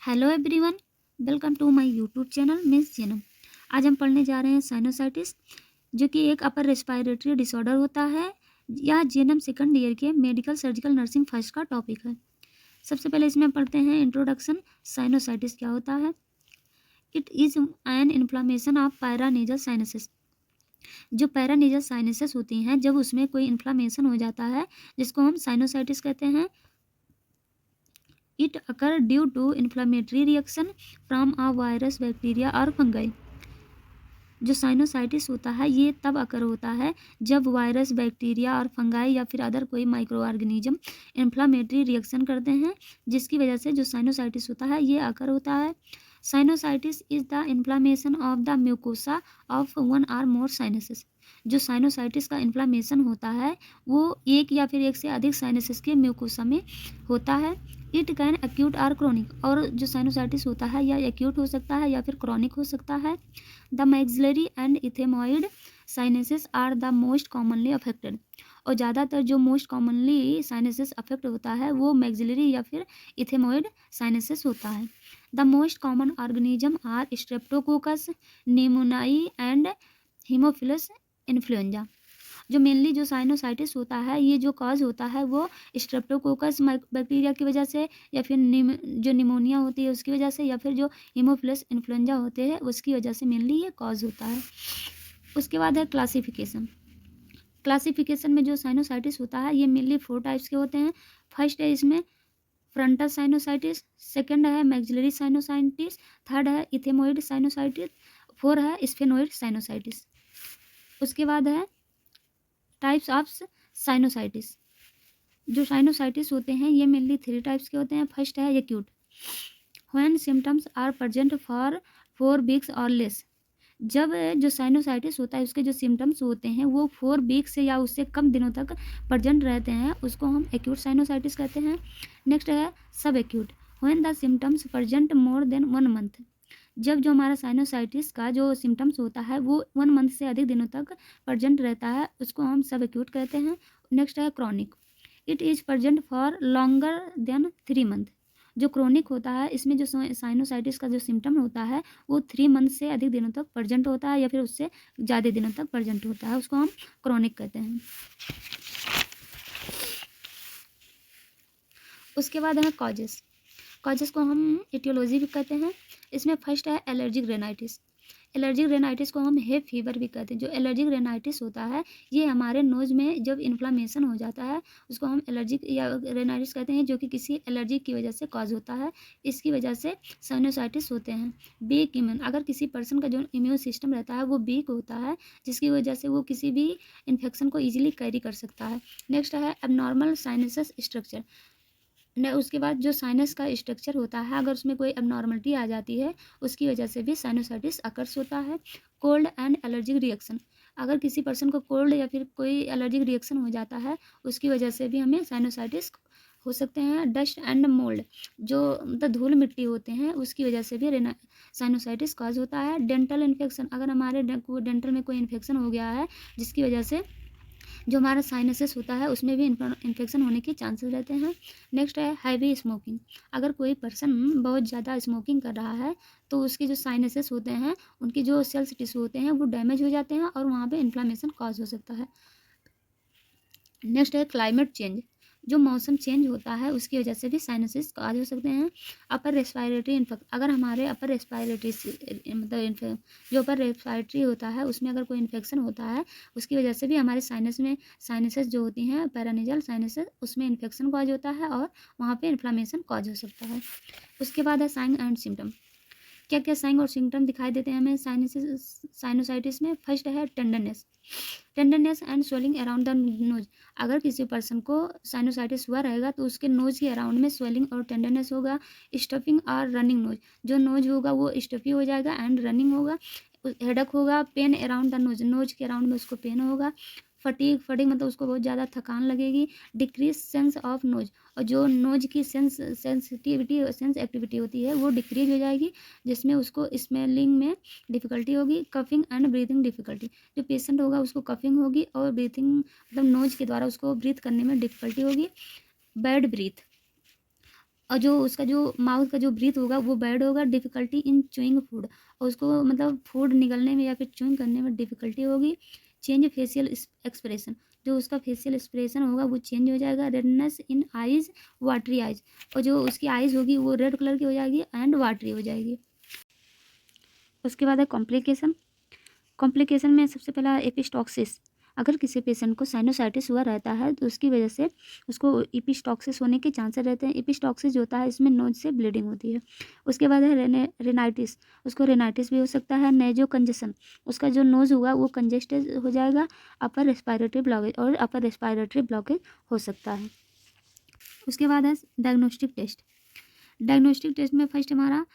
Hello everyone, welcome to my YouTube channel miss जेनम। आज हम पढ़ने जा रहे हैं साइनोसाइटिस, जो कि एक अपर रेस्पिरेटरी डिसऑर्डर होता है। यह जेनम सेकंड ईयर के मेडिकल सर्जिकल नर्सिंग फर्स्ट का टॉपिक है। सबसे पहले इसमें पढ़ते हैं इंट्रोडक्शन। साइनोसाइटिस क्या होता है? It is an inflammation of paranasal sinuses. जो पैरानेजल साइनसेस होती हैं, जब उसमें कोई इन्फ्लामेशन हो जाता है, जिसको हम साइनोसाइटिस कहते हैं। It occur due to inflammatory reaction from a virus, bacteria और fungi। जो साइनोसाइटिस होता है ये तब अकर होता है जब वायरस, बैक्टीरिया और फंगाई या फिर अदर कोई माइक्रो ऑर्गेनिज्म इन्फ्लामेटरी रिएक्शन करते हैं, जिसकी वजह से जो साइनोसाइटिस होता है ये अकर होता है। Sinusitis is the inflammation of the mucosa of one or more sinuses. जो साइनोसाइटिस का इन्फ्लामेशन होता है वो एक या फिर एक से अधिक साइनसेस के म्यूकोसा में होता है। It can acute or chronic. और जो साइनोसाइटिस होता है या एक्यूट हो सकता है या फिर क्रोनिक हो सकता है। The maxillary and ethmoid sinuses are the most commonly affected. और ज़्यादातर जो मोस्ट कॉमनली साइनसेस अफेक्ट होता है वो मैक्सिलरी या फिर इथेमॉइड साइनसेस होता है। The most common organism are streptococcus, pneumoniae and haemophilus influenzae. जो मेनली जो साइनोसाइटिस होता है ये जो कॉज होता है वो स्ट्रेप्टोकोकस बैक्टीरिया की वजह से, या फिर जो निमोनिया होती है उसकी वजह से, या फिर जो हीमोफिलस इन्फ्लुएंजा होते हैं उसकी वजह से मेनली ये कॉज होता है। उसके बाद है क्लासिफिकेशन। क्लासिफिकेशन में जो साइनोसाइटिस होता है ये मेनली 4 टाइप्स के होते हैं। फर्स्ट है इसमें फ्रंटल साइनोसाइटिस, सेकंड है मैक्सिलरी साइनोसाइटिस, थर्ड है इथेमोइड साइनोसाइटिस, फोर्थ है स्फेनोइड साइनोसाइटिस। उसके बाद है टाइप्स ऑफ साइनोसाइटिस। जो साइनोसाइटिस होते हैं ये मेनली 3 टाइप्स के होते हैं। फर्स्ट है acute, when symptoms are present for 4 weeks और लेस। जब जो साइनोसाइटिस होता है उसके जो सिम्टम्स होते हैं वो 4 वीक्स से या उससे कम दिनों तक प्रेजेंट रहते हैं, उसको हम एक्यूट साइनोसाइटिस कहते हैं। नेक्स्ट है सब acute, when the symptoms present more than 1 month. जब जो हमारा साइनोसाइटिस का जो सिम्टम्स होता है वो 1 मंथ से अधिक दिनों तक प्रेजेंट रहता है, उसको हम सब एक्यूट कहते हैं। नेक्स्ट है chronic, it is present for longer than 3 month. जो क्रोनिक होता है इसमें जो साइनोसाइटिस का जो सिम्टम होता है वो 3 मंथ से अधिक दिनों तक प्रेजेंट होता है या फिर उससे ज़्यादा दिनों तक प्रेजेंट होता है, उसको हम क्रॉनिक कहते हैं। उसके बाद है कॉजेस। कॉजेस को हम एटियोलॉजी भी कहते हैं। इसमें फर्स्ट है एलर्जिक रेनाइटिस। एलर्जिक रेनाइटिस को हम हे फीवर भी कहते हैं। जो एलर्जिक रेनाइटिस होता है ये हमारे नोज में जब इन्फ्लामेशन हो जाता है उसको हम एलर्जिक या रेनाइटिस कहते हैं, जो कि किसी एलर्जी की वजह से कॉज होता है। इसकी वजह से साइनोसाइटिस होते हैं। वीक इम्यून, अगर किसी पर्सन का जो इम्यून सिस्टम रहता है वो वीक होता है, जिसकी वजह से वो किसी भी इन्फेक्शन को ईजिली कैरी कर सकता है। नेक्स्ट है एबनॉर्मल साइनसस स्ट्रक्चर। उसके बाद जो साइनस का स्ट्रक्चर होता है अगर उसमें कोई एबनॉर्मलिटी आ जाती है उसकी वजह से भी साइनोसाइटिस अकर्स होता है। कोल्ड एंड एलर्जिक रिएक्शन, अगर किसी पर्सन को कोल्ड या फिर कोई एलर्जिक रिएक्शन हो जाता है उसकी वजह से भी हमें साइनोसाइटिस हो सकते हैं। डस्ट एंड मोल्ड, जो मतलब धूल मिट्टी होते हैं उसकी वजह से भी साइनोसाइटिस कॉज होता है। डेंटल इन्फेक्शन, अगर हमारे डेंटल में कोई इन्फेक्शन हो गया है जिसकी वजह से जो हमारा साइनसेस होता है उसमें भी इन्फेक्शन होने के चांसेस रहते हैं। नेक्स्ट है हैवी स्मोकिंग, अगर कोई पर्सन बहुत ज़्यादा स्मोकिंग कर रहा है तो उसके जो साइनसेस होते हैं उनकी जो सेल्स टिश्यू होते हैं वो डैमेज हो जाते हैं और वहाँ पे इन्फ्लामेशन कॉज हो सकता है। नेक्स्ट है क्लाइमेट चेंज, जो मौसम चेंज होता है उसकी वजह से भी साइनसेस कॉज हो सकते हैं। अपर रेस्पिरेटरी इन्फेक्शन, अगर हमारे अपर रेस्पिरेटरी मतलब जो अपर रेस्पिरेटरी होता है उसमें अगर कोई इन्फेक्शन होता है उसकी वजह से भी हमारे साइनस में साइनसेस जो होती हैं पैरानेजल साइनसेस उसमें इन्फेक्शन कॉज होता है और वहाँ पे इन्फ्लामेशन कॉज हो सकता है। उसके बाद है साइन एंड सिम्टम। क्या क्या साइन और सिम्टम दिखाई देते हैं हमें साइनोसाइटिस में? फर्स्ट है tenderness, tenderness and swelling around the knows. अगर किसी पर्सन को साइनोसाइटिस हुआ रहेगा तो उसके नोज के अराउंड में स्वेलिंग और टेंडरनेस होगा। स्टफिंग और रनिंग नोज, जो नोज होगा वो स्टफी हो जाएगा एंड रनिंग होगा। हेडक होगा। Pain around the nose, nose के अराउंड में उसको पेन होगा। फटीग, फटीग मतलब उसको बहुत ज़्यादा थकान लगेगी। डिक्रीज सेंस ऑफ नोज, और जो नोज की सेंसिटिविटी सेंस एक्टिविटी होती है वो डिक्रीज हो जाएगी, जिसमें उसको स्मेलिंग में डिफ़िकल्टी होगी। कफिंग एंड ब्रीथिंग डिफ़िकल्टी, जो पेशेंट होगा उसको कफिंग होगी और ब्रीथिंग मतलब नोज के द्वारा उसको ब्रीथ करने में डिफ़िकल्टी होगी। बैड ब्रीथ, और जो उसका जो माउथ का जो ब्रीथ होगा वो बैड होगा, डिफ़िकल्टी इन च्यूइंग फूड, और उसको मतलब फूड निगलने में या फिर च्यूइंग करने में डिफ़िकल्टी होगी। चेंज फेशियल एक्सप्रेशन, जो उसका फेशियल एक्सप्रेशन होगा वो चेंज हो जाएगा। रेडनेस इन आइज़, वाटरी आइज़, और जो उसकी आइज़ होगी वो रेड कलर की हो जाएगी एंड वाटरी हो जाएगी। उसके बाद है कॉम्प्लिकेशन। कॉम्प्लिकेशन में सबसे पहला एपिस्टॉक्सिस। अगर किसी पेशेंट को साइनोसाइटिस हुआ रहता है तो उसकी वजह से उसको एपिस्टॉक्सिस होने के चांसेस रहते हैं। एपिस्टॉक्सिस जो होता है इसमें नोज से ब्लीडिंग होती है। उसके बाद है रेनाइटिस, उसको रेनाइटिस भी हो सकता है। नेजो कंजेशन, उसका जो नोज होगा वो कंजेस्टेड हो जाएगा। अपर रेस्पिरेटरी ब्लॉकेज, और अपर रेस्पिरेटरी ब्लॉकेज हो सकता है। उसके बाद है डायग्नोस्टिक टेस्ट। डायग्नोस्टिक टेस्ट में फर्स्ट हमारा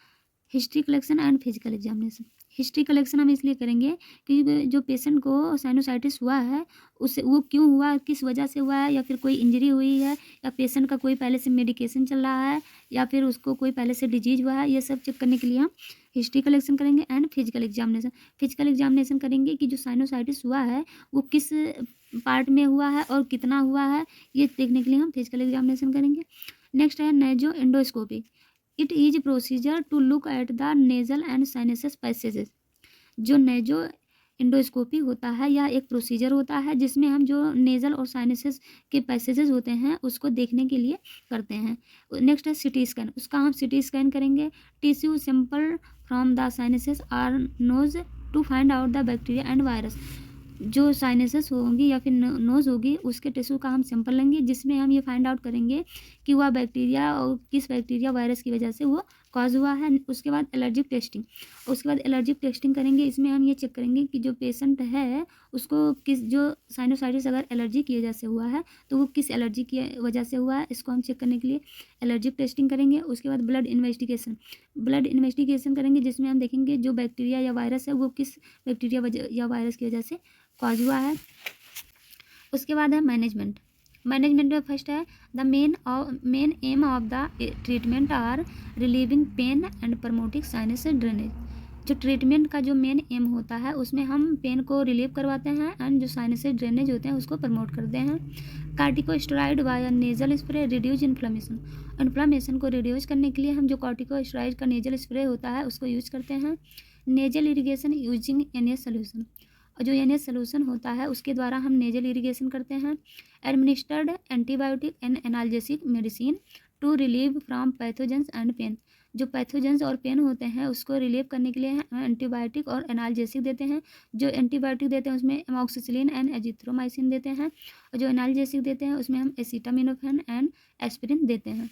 history collection and physical examination. History collection हम इसलिए करेंगे कि जो पेशेंट को साइनोसाइटिस हुआ है उससे वो क्यों हुआ, किस वजह से हुआ है, या फिर कोई इंजरी हुई है, या पेशेंट का कोई पहले से मेडिकेशन चल रहा है, या फिर उसको कोई पहले से डिजीज हुआ है, ये सब चेक करने के लिए हम हिस्ट्री कलेक्शन करेंगे। And physical examination, physical examination करेंगे कि जो साइनोसाइटिस हुआ है वो किस पार्ट में हुआ है और कितना हुआ है, ये देखने के लिए हम फिजिकल एग्जामिनेशन करेंगे। नेक्स्ट है nasoendoscopy. It is procedure to look at the nasal and sinuses passages. जो नेजो एंडोस्कोपी होता है यह एक प्रोसीजर होता है जिसमें हम जो नेजल और साइनसेस के पैसेजेस होते हैं उसको देखने के लिए करते हैं। नेक्स्ट है सिटी स्कैन, उसका हम सिटी स्कैन करेंगे। Tissue sample from the sinuses or nose to find out the bacteria and virus. जो साइनसेस होंगी या फिर नोज़ होगी उसके टिश्यू का हम सैंपल लेंगे जिसमें हम ये फाइंड आउट करेंगे कि वह बैक्टीरिया और किस बैक्टीरिया वायरस की वजह से वो कॉज हुआ है। उसके बाद एलर्जिक टेस्टिंग, उसके बाद एलर्जिक टेस्टिंग करेंगे। इसमें हम ये चेक करेंगे कि जो पेशेंट है उसको किस जो साइनोसाइटिस अगर एलर्जी की वजह से हुआ है तो वो किस एलर्जी की वजह से हुआ है, इसको हम चेक करने के लिए एलर्जिक टेस्टिंग करेंगे। उसके बाद ब्लड इन्वेस्टिगेशन, ब्लड इन्वेस्टिगेशन करेंगे जिसमें हम देखेंगे जो बैक्टीरिया या वायरस है वो किस बैक्टीरिया या वायरस की वजह से कॉज हुआ है। उसके बाद है मैनेजमेंट। मैनेजमेंट में फर्स्ट है the main aim of the treatment are relieving pain and promoting sinus drainage. जो ट्रीटमेंट का जो मेन एम होता है उसमें हम पेन को रिलीव करवाते हैं एंड जो साइनस ड्रेनेज होते हैं उसको प्रमोट करते हैं। Corticosteroid via nasal spray reduce inflammation, inflammation को रिड्यूस करने के लिए हम जो कार्टिकोस्टेरॉइड का नेजल स्प्रे होता है उसको यूज करते हैं। Nasal irrigation using NaS solution, जो NaS सोल्यूशन होता है उसके द्वारा हम नेजल इरिगेशन करते हैं। Administered antibiotic and analgesic medicine to relieve from pathogens and pain, जो पैथोजेंस और पेन होते हैं उसको रिलीव करने के लिए हम एंटीबायोटिक और एनाल्जेसिक देते हैं। जो एंटीबायोटिक देते हैं उसमें एमॉक्सिसिलिन एंड एजिथ्रोमाइसिन देते हैं, और जो एनाल्जेसिक देते हैं उसमें हम एसिटामिनोफेन एंड एस्पिरिन देते हैं।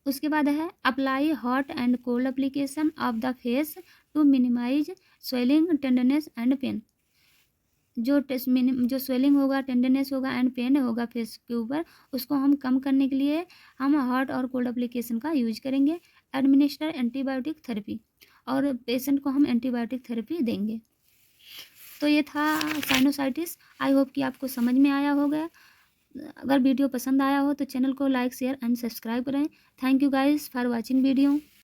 उसके बाद है apply hot and cold application of the face to minimize swelling tenderness and pain. जो स्वेलिंग होगा, टेंडरनेस होगा एंड पेन होगा फेस के ऊपर उसको हम कम करने के लिए हम हॉट और कोल्ड एप्लीकेशन का यूज करेंगे। एडमिनिस्टर एंटीबायोटिक थेरेपी, और पेशेंट को हम एंटीबायोटिक थेरेपी देंगे। तो ये था साइनोसाइटिस। आई होप कि आपको समझ में आया होगा। अगर वीडियो पसंद आया हो तो चैनल को लाइक शेयर एंड सब्सक्राइब करें। Thank you guys for watching video.